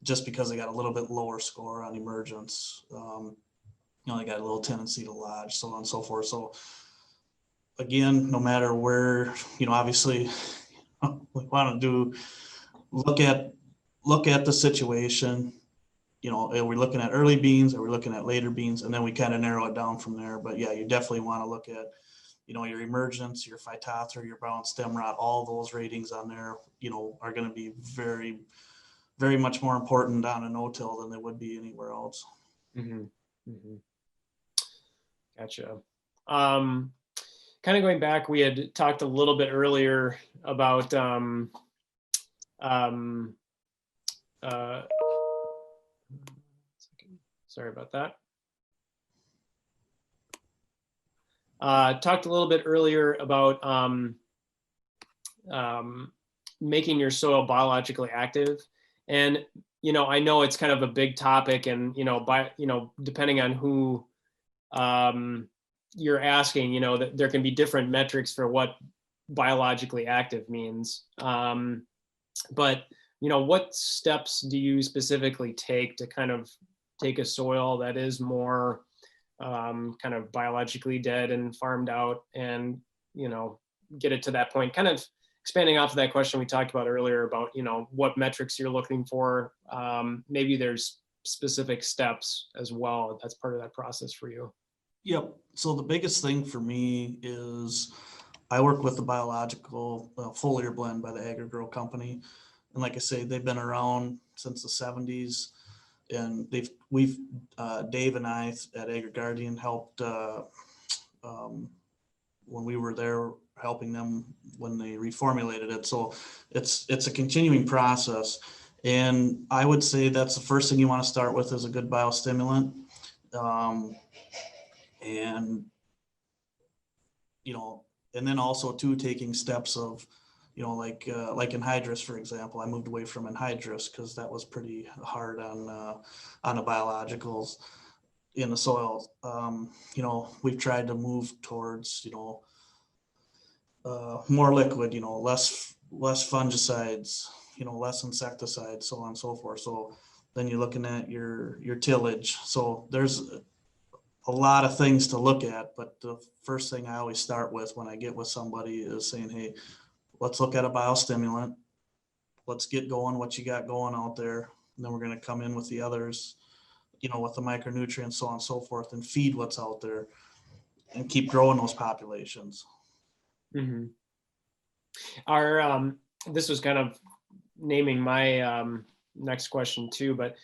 just because they got a little bit lower score on Emergence. They got a little tendency to lodge, so on and so forth. So again, no matter where, obviously we want to look at the situation. Are we looking at early beans? Are we looking at later beans? And then we kind of narrow it down from there. But yeah, you definitely want to look at, your Emergence, your Phytophthora, your brown stem rot, all those ratings on there, are going to be very, very much more important on a no-till than they would be anywhere else. Mm-hmm. Mm-hmm. Gotcha. Kind of going back, we had talked a little bit earlier about sorry about that. Talked a little bit earlier about making your soil biologically active, and I know it's kind of a big topic, and depending on who you're asking, that there can be different metrics for what biologically active means. But what steps do you specifically take to kind of take a soil that is more kind of biologically dead and farmed out, and get it to that point? Kind of expanding off of that question we talked about earlier about what metrics you're looking for. Maybe there's specific steps as well that's part of that process for you. Yep. So the biggest thing for me is I work with the biological Foliar Blend by the Agri company. And like I say, they've been around since the 70s. And we've Dave and I at Agri helped when we were there, helping them when they reformulated it. So it's a continuing process. And I would say that's the first thing you want to start with, is a good biostimulant. And then also too, taking steps of, like anhydrous, for example. I moved away from anhydrous because that was pretty hard on the biologicals in the soil. We've tried to move towards, more liquid, less fungicides, less insecticides, so on and so forth. So then you're looking at your tillage. So there's a lot of things to look at, but the first thing I always start with when I get with somebody is saying, hey, let's look at a biostimulant. Let's get going what you got going out there. And then we're going to come in with the others, with the micronutrients, so on and so forth, and feed what's out there and keep growing those populations. Mm-hmm. This was kind of naming my next question too, but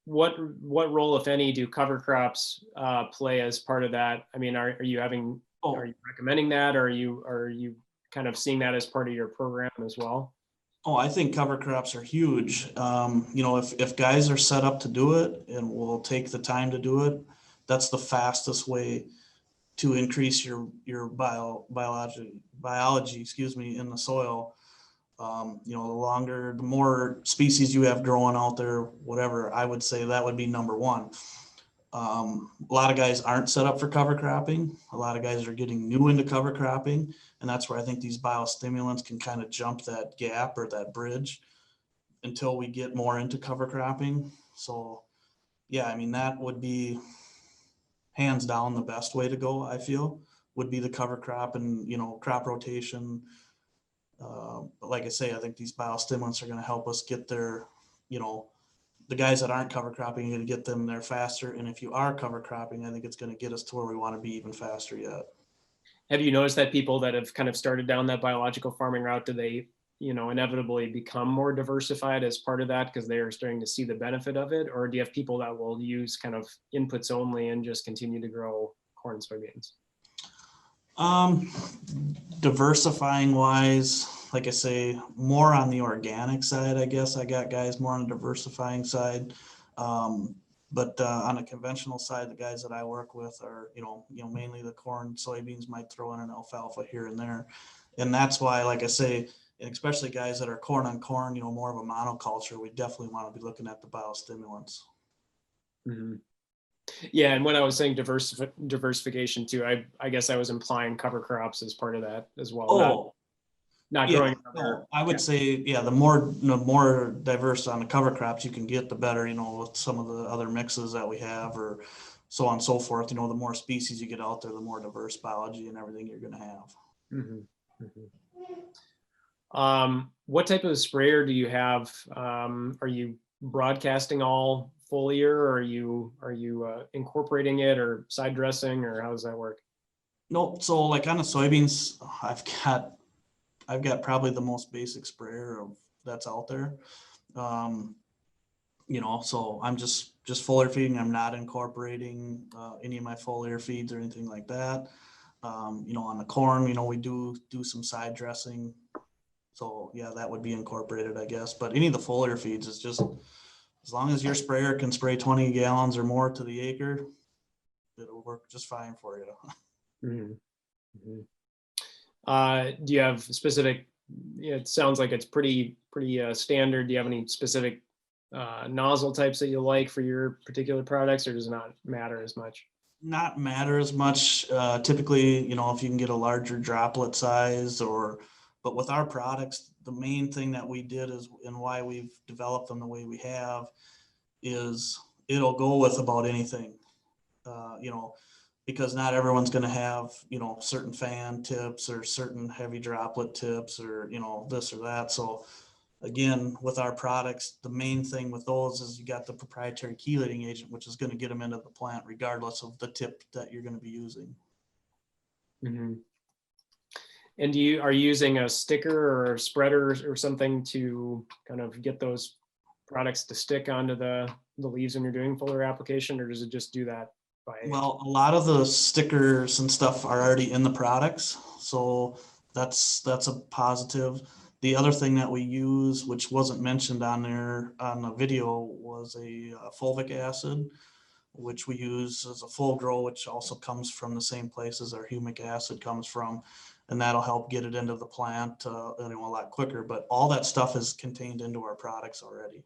what role, if any, do cover crops play as part of that? I mean, are you recommending that, or are you kind of seeing that as part of your program as well? Oh, I think cover crops are huge. If guys are set up to do it and will take the time to do it, that's the fastest way to increase your biology, in the soil. The more species you have growing out there, whatever, I would say that would be number one. A lot of guys aren't set up for cover cropping. A lot of guys are getting new into cover cropping, and that's where I think these biostimulants can kind of jump that gap or that bridge until we get more into cover cropping. So yeah, I mean, that would be hands down the best way to go, I feel, would be the cover crop and, crop rotation. But like I say, I think these biostimulants are going to help us get there. The guys that aren't cover cropping, you're going to get them there faster. And if you are cover cropping, I think it's going to get us to where we want to be even faster yet. Have you noticed that people that have kind of started down that biological farming route, do they, inevitably become more diversified as part of that because they are starting to see the benefit of it? Or do you have people that will use kind of inputs only and just continue to grow corn and soybeans? Diversifying wise, like I say, more on the organic side, I guess. I got guys more on the diversifying side. But on the conventional side, the guys that I work with are, mainly the corn, soybeans, might throw in an alfalfa here and there. And that's why, like I say, and especially guys that are corn on corn, more of a monoculture, we definitely want to be looking at the biostimulants. Mm-hmm. Yeah, and when I was saying diversification too, I guess I was implying cover crops as part of that as well. Oh, not Yeah, growing no, another. I would say, yeah, the more diverse on the cover crops you can get, the better, with some of the other mixes that we have or so on and so forth, the more species you get out there, the more diverse biology and everything you're going to have. Mm-hmm. Mm-hmm. What type of sprayer do you have? Are you broadcasting all foliar, or are you incorporating it or side dressing, or how does that work? No, so like on the soybeans, I've got probably the most basic sprayer that's out there. So I'm just foliar feeding. I'm not incorporating any of my foliar feeds or anything like that. On the corn, we do some side dressing. So yeah, that would be incorporated, I guess. But any of the foliar feeds is just, as long as your sprayer can spray 20 gallons or more to the acre, it'll work just fine for you. Mm-hmm. Mm-hmm. Do you have specific, it sounds like it's pretty standard. Do you have any specific nozzle types that you like for your particular products, or does it not matter as much? Not matter as much. Typically, if you can get a larger droplet size but with our products, the main thing that we did is, and why we've developed them the way we have, is it'll go with about anything, because not everyone's going to have, certain fan tips or certain heavy droplet tips or, this or that. So again, with our products, the main thing with those is you got the proprietary chelating agent, which is going to get them into the plant regardless of the tip that you're going to be using. Mm-hmm. And are you using a sticker or a spreader or something to kind of get those products to stick onto the leaves when you're doing foliar application, or does it just do that by? Well, a lot of the stickers and stuff are already in the products, so that's a positive. The other thing that we use, which wasn't mentioned on there on the video, was a fulvic acid, which we use as a full grow, which also comes from the same place as our humic acid comes from, and that'll help get it into the plant a lot quicker. But all that stuff is contained into our products already.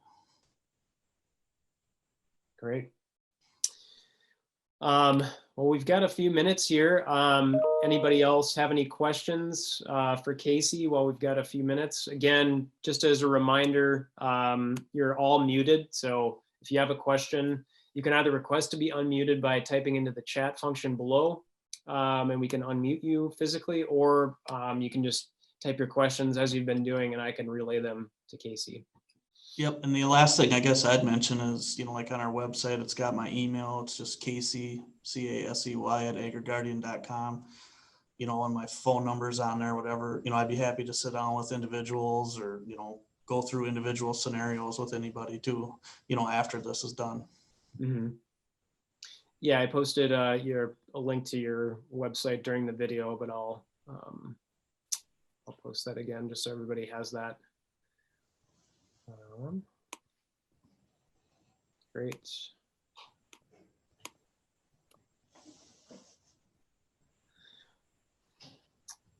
Great. Well, we've got a few minutes here. Anybody else have any questions for Casey while we've got a few minutes? Again, just as a reminder, you're all muted. So if you have a question, you can either request to be unmuted by typing into the chat function below, and we can unmute you physically, or you can just type your questions as you've been doing and I can relay them to Casey. Yep. And the last thing I guess I'd mention is, like on our website, it's got my email. It's just Casey, Casey @acreguardian.com. And my phone number's on there, whatever. I'd be happy to sit down with individuals or, go through individual scenarios with anybody too, after this is done. Mm-hmm. Yeah, I posted a link to your website during the video, but I'll post that again just so everybody has that. Great.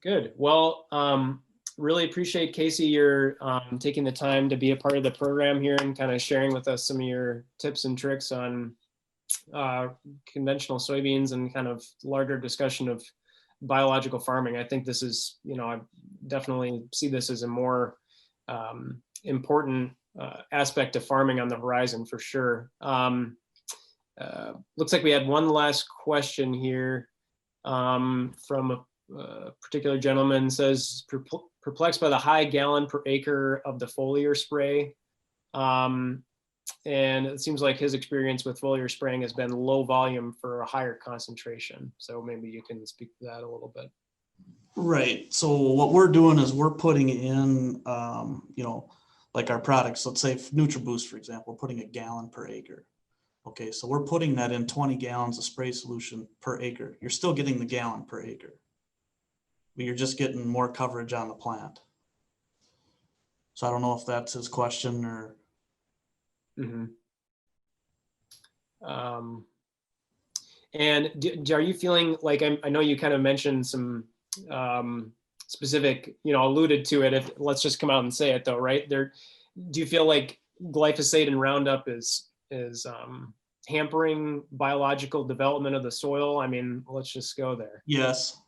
Good. Well, really appreciate, Casey, your taking the time to be a part of the program here and kind of sharing with us some of your tips and tricks on conventional soybeans and kind of larger discussion of biological farming. I think this is, I definitely see this as a more important aspect of farming on the horizon for sure. Looks like we had one last question here from a particular gentleman. Says, perplexed by the high gallon per acre of the foliar spray. And it seems like his experience with foliar spraying has been low volume for a higher concentration. So maybe you can speak to that a little bit. Right. So what we're doing is we're putting in, like our products, let's say Nutriboost, for example, we're putting 1 gallon per acre. Okay. So we're putting that in 20 gallons of spray solution per acre. You're still getting the gallon per acre, but you're just getting more coverage on the plant. So I don't know if that's his question or. Mm-hmm. And are you feeling like, I know you kind of mentioned some specific, alluded to it. Let's just come out and say it though, right? Do you feel like glyphosate and Roundup is hampering biological development of the soil? I mean, let's just go there. Yes.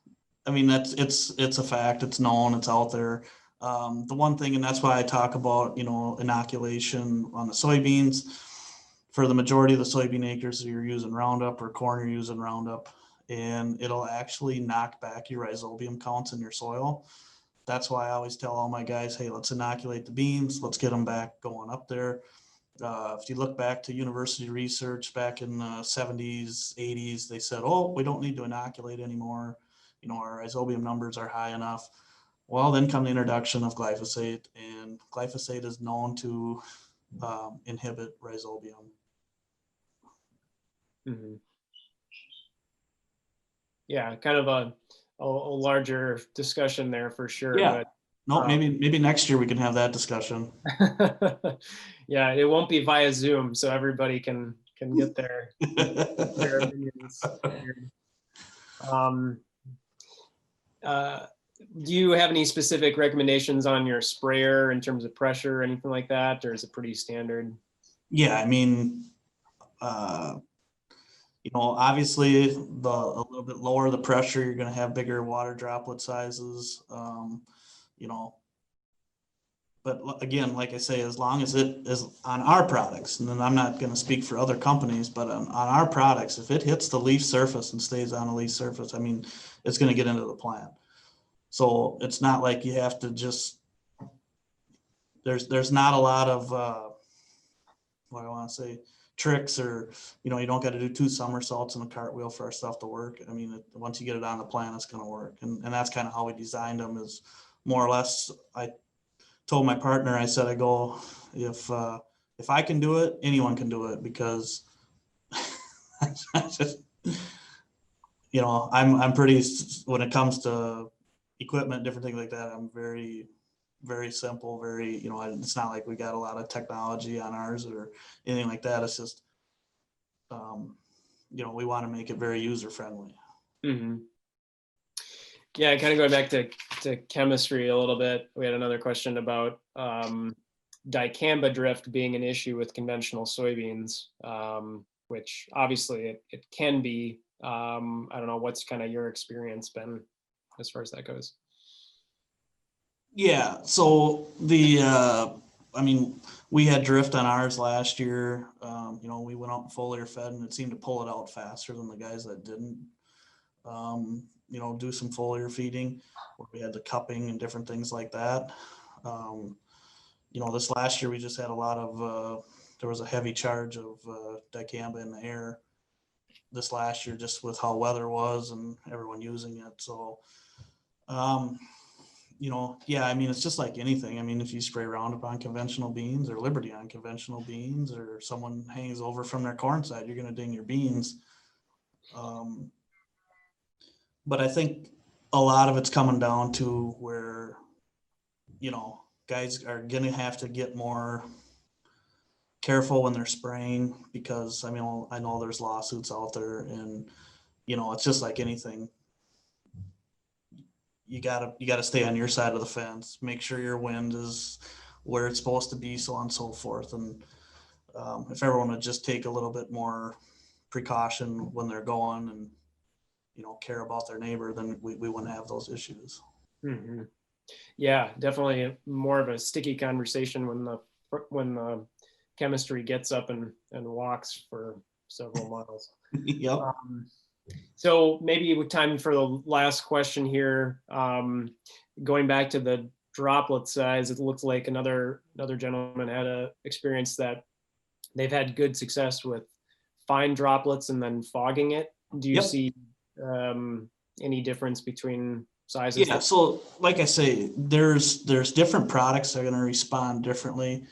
I mean, it's a fact. It's known. It's out there. The one thing, and that's why I talk about, inoculation on the soybeans. For the majority of the soybean acres, you're using Roundup, or corn, you're using Roundup, and it'll actually knock back your rhizobium counts in your soil. That's why I always tell all my guys, hey, let's inoculate the beans. Let's get them back going up there. If you look back to university research back in the 70s, 80s, they said, oh, we don't need to inoculate anymore. Our rhizobium numbers are high enough. Well, then come the introduction of glyphosate, and glyphosate is known to inhibit rhizobium. Mm-hmm. Yeah, kind of a larger discussion there for sure. Yeah. But no, maybe next year we can have that discussion. Yeah, it won't be via Zoom, so everybody can get their opinions. Do you have any specific recommendations on your sprayer in terms of pressure or anything like that, or is it pretty standard? Yeah, I mean, obviously a little bit lower the pressure, you're going to have bigger water droplet sizes, but again, like I say, as long as it is on our products, and then I'm not going to speak for other companies, but on our products, if it hits the leaf surface and stays on the leaf surface, I mean, it's going to get into the plant. So it's not like you have to just, there's not a lot of, what I want to say, tricks, or, you don't got to do 2 somersaults and a cartwheel for our stuff to work. I mean, once you get it on the plant, it's going to work. And that's kind of how we designed them, is more or less, I told my partner, I said, I go, if I can do it, anyone can do it, because I'm pretty, when it comes to equipment, different things like that, I'm very, very simple, very, it's not like we got a lot of technology on ours or anything like that. It's just, we want to make it very user friendly. Mm-hmm. Yeah, kind of going back to chemistry a little bit. We had another question about dicamba drift being an issue with conventional soybeans, which obviously it can be. I don't know, what's kind of your experience been as far as that goes? Yeah, so I mean, we had drift on ours last year. We went out and foliar fed, and it seemed to pull it out faster than the guys that didn't. Do some foliar feeding, where we had the cupping and different things like that. This last year we just had a lot of, there was a heavy charge of dicamba in the air this last year, just with how weather was and everyone using it. So, yeah, I mean, it's just like anything. I mean, if you spray Roundup on conventional beans, or Liberty on conventional beans, or someone hangs over from their corn side, you're going to ding your beans. But I think a lot of it's coming down to where, guys are going to have to get more careful when they're spraying, because I mean, I know there's lawsuits out there, and, it's just like anything. You gotta stay on your side of the fence, make sure your wind is where it's supposed to be, so on and so forth. And if everyone would just take a little bit more precaution when they're going, and care about their neighbor, then we wouldn't have those issues. Mm-hmm. Yeah, definitely more of a sticky conversation when the chemistry gets up and walks for several miles. Yep. So maybe with time for the last question here, going back to the droplet size, it looks like another gentleman had a experience that they've had good success with fine droplets and then fogging it. Do you see any difference between sizes? Yeah, so like I say, there's different products that are going to respond differently.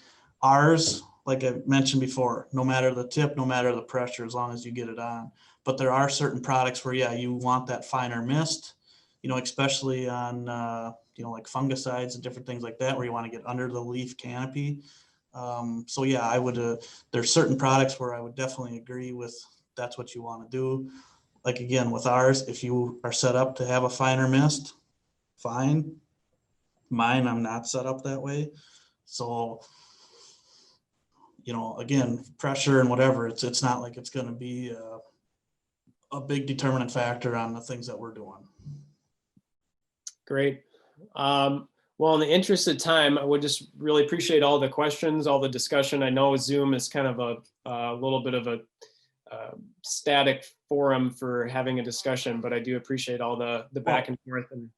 Ours, like I mentioned before, no matter the tip, no matter the pressure, as long as you get it on. But there are certain products where, yeah, you want that finer mist, especially on, like fungicides and different things like that, where you want to get under the leaf canopy. So yeah, I would, there's certain products where I would definitely agree with, that's what you want to do. Like, again, with ours, if you are set up to have a finer mist, fine. Mine, I'm not set up that way. So, again, pressure and whatever, it's not like it's going to be a big determinant factor on the things that we're doing. Great. Well, in the interest of time, I would just really appreciate all the questions, all the discussion. I know Zoom is kind of a little bit of a static forum for having a discussion, but I do appreciate all the back and forth. And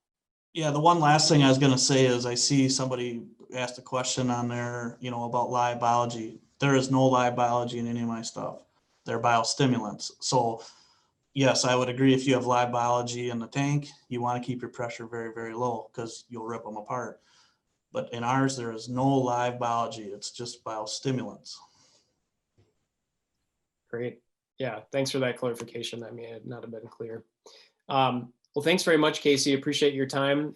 Yeah, the one last thing I was gonna say is I see somebody asked a question on there, you know, about live biology. There is no live biology in any of my stuff. They're biostimulants. So yes, I would agree if you have live biology in the tank, you want to keep your pressure very, very low because you'll rip them apart. But in ours, there is no live biology. It's just biostimulants. great. Yeah, thanks for that clarification. That may not have been clear. Well, thanks very much, Casey. Appreciate your time.